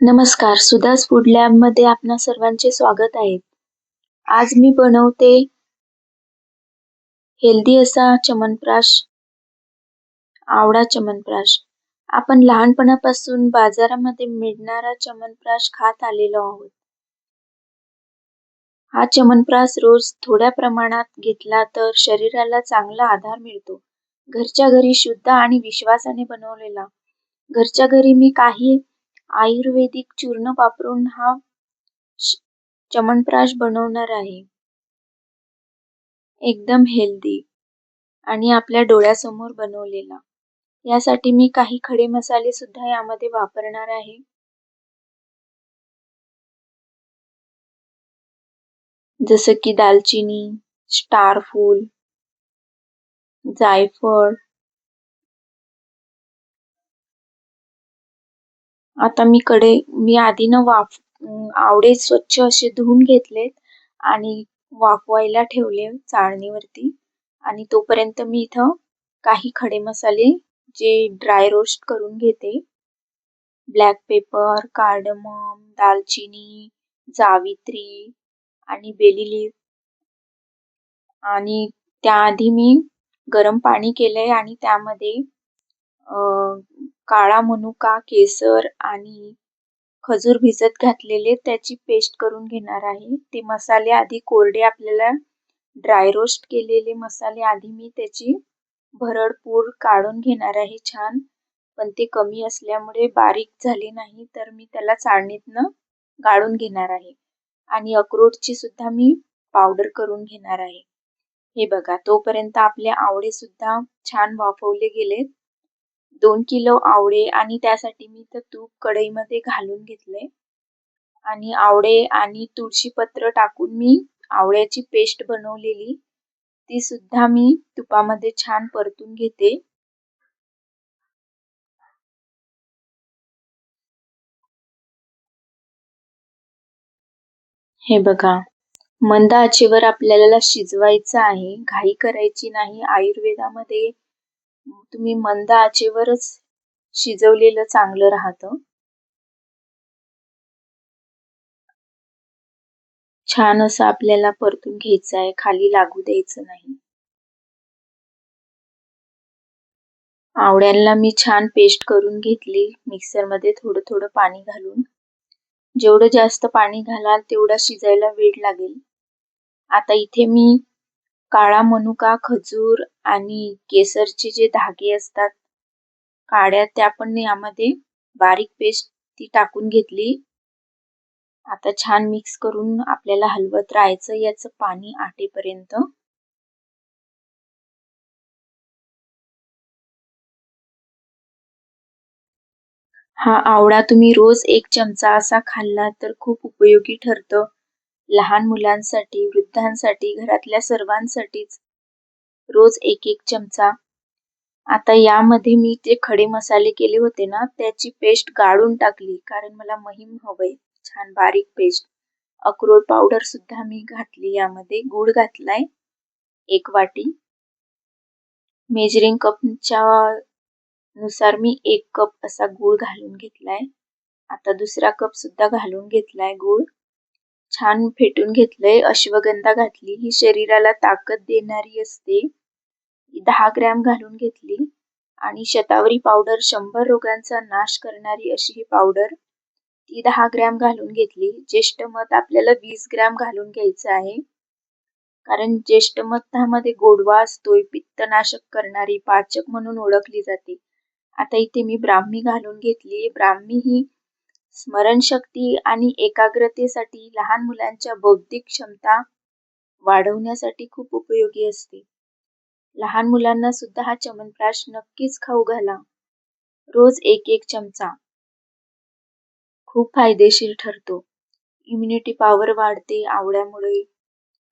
नमस्कार, सुधास फूड लॅबमध्ये आपणा सर्वांचे स्वागत आहे. आज मी बनवते हेल्दी असा च्यवनप्राश, आवळा च्यवनप्राश. आपण लहानपणापासून बाजारामध्ये मिळणारा च्यवनप्राश खात आलेलो आहोत. हा च्यवनप्राश रोज थोड्या प्रमाणात घेतला तर शरीराला चांगला आधार मिळतो. घरच्या घरी शुद्ध आणि विश्वासाने बनवलेला. घरच्या घरी मी काही आयुर्वेदिक चूर्ण वापरून हा च्यवनप्राश बनवणार आहे. एकदम हेल्दी आणि आपल्या डोळ्यासमोर बनवलेला. यासाठी मी काही खडे मसाले सुद्धा यामध्ये वापरणार आहे. जसं की दालचिनी, स्टार फूल, जायफळ. आता मी आधी आवळे स्वच्छ असे धुवून घेतलेत आणि वाफवायला ठेवले चाळणीवरती. आणि तोपर्यंत मी इथं काही खडे मसाले जे ड्राय रोस्ट करून घेते. ब्लॅक पेपर, कार्डमम, दालचिनी, जावित्री आणि बेली लीफ. आणि त्याआधी मी गरम पाणी केलंय आणि त्यामध्ये काळा मनुका, केसर आणि खजूर भिजत घातलेले त्याची पेस्ट करून घेणार आहे. ते मसाले आधी कोरडे आपल्याला ड्राय रोस्ट केलेले मसाले आधी मी त्याची भरडपूर काढून घेणार आहे छान. पण ते कमी असल्यामुळे बारीक झाले नाही तर मी त्याला चाळणीतनं गाळून घेणार आहे. आणि अक्रोडची सुद्धा मी पावडर करून घेणार आहे. हे बघा, तोपर्यंत आपले आवळे सुद्धा छान वाफवले गेलेत. 2 किलो आवळे आणि त्यासाठी मी इथं तूप कढईमध्ये घालून घेतले आणि आवळे आणि तुळशी पत्र टाकून मी आवळ्याची पेस्ट बनवलेली ती सुद्धा मी तुपामध्ये छान परतून घेते. हे बघा, मंद आचेवर आपल्याला शिजवायचं आहे. घाई करायची नाही. आयुर्वेदामध्ये तुम्ही मंद आचेवरच शिजवलेलं चांगलं राहतं. छान असं आपल्याला परतून घ्यायचं आहे, खाली लागू द्यायचं नाही. आवळ्यांना मी छान पेस्ट करून घेतली मिक्सरमध्ये थोडं थोडं पाणी घालून. जेवढं जास्त पाणी घालाल तेवढा शिजायला वेळ लागेल. आता इथे मी काळा मनुका, खजूर आणि केसरचे जे धागे असतात काड्या त्या पण यामध्ये बारीक पेस्ट ती टाकून घेतली. आता छान मिक्स करून आपल्याला हलवत राहायचं याचं पाणी आटेपर्यंत. हा आवळा तुम्ही रोज 1 चमचा असा खाल्ला तर खूप उपयोगी ठरतं. लहान मुलांसाठी, वृद्धांसाठी, घरातल्या सर्वांसाठीच रोज 1-1 चमचा. आता यामध्ये मी जे खडे मसाले केले होते ना त्याची पेस्ट गाळून टाकली कारण मला महीन हवंय, छान बारीक पेस्ट. अक्रोड पावडर सुद्धा मी घातली यामध्ये. गूळ घातलाय 1 वाटी. मेजरिंग कपच्या नुसार मी 1 कप असा गूळ घालून घेतलाय. आता दुसरा कप सुद्धा घालून घेतलाय गूळ. छान फेटून घेतलंय. अश्वगंधा घातली, ही शरीराला ताकद देणारी असते. 10 ग्रॅम घालून घेतली. आणि शतावरी पावडर 100 रोगांचा नाश करणारी अशी ही पावडर ती 10 ग्रॅम घालून घेतली. ज्येष्ठ मध आपल्याला 20 ग्रॅम घालून घ्यायचं आहे. कारण ज्येष्ठ मधामध्ये गोडवा असतोय, पित्तनाशक करणारी, पाचक म्हणून ओळखली जाते. आता इथे मी ब्राह्मी घालून घेतली. ब्राह्मी ही स्मरणशक्ती आणि एकाग्रतेसाठी, लहान मुलांच्या बौद्धिक क्षमता वाढवण्यासाठी खूप उपयोगी असते. लहान मुलांना सुद्धा हा च्यवनप्राश नक्कीच खाऊ घाला. रोज 1-1 चमचा. खूप फायदेशीर ठरतो. इम्युनिटी पॉवर वाढते आवळ्यामुळे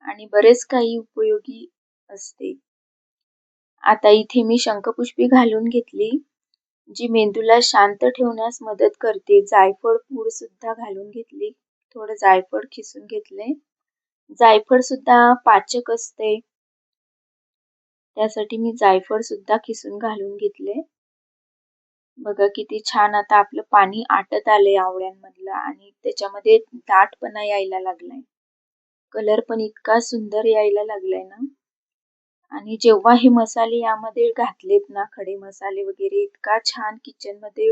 आणि बरेच काही उपयोगी असते. आता इथे मी शंखपुष्पी घालून घेतली, जी मेंदूला शांत ठेवण्यास मदत करते. जायफळ पूड सुद्धा घालून घेतली. थोडं जायफळ खिसून घेतले. जायफळ सुद्धा पाचक असते, त्यासाठी मी जायफळ सुद्धा खिसून घालून घेतले. बघा किती छान आता आपलं पाणी आटत आलंय आवळ्यांमधलं आणि त्याच्यामध्ये दाटपणा यायला लागलाय. कलर पण इतका सुंदर यायला लागलाय ना. आणि जेव्हा हे मसाले यामध्ये घातलेत ना, खडे मसाले वगैरे, इतका छान किचनमध्ये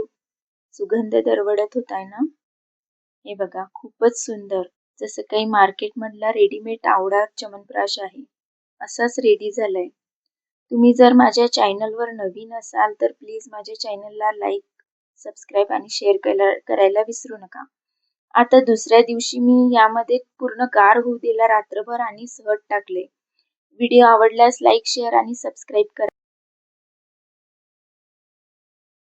सुगंध दरवळत होताय ना. हे बघा खूपच सुंदर. जसं काही मार्केटमधला रेडीमेड आवळा च्यवनप्राश आहे, असाच रेडी झालाय. तुम्ही जर माझ्या चॅनलवर नवीन असाल तर प्लीज माझ्या चॅनलला लाईक, सबस्क्राईब आणि शेअर करायला विसरू नका. आता दुसऱ्या दिवशी मी यामध्ये पूर्ण गार होऊ दिला रात्रभर आणि सहज टाकले. व्हिडिओ आवडल्यास लाईक, शेअर आणि सबस्क्राईब करा.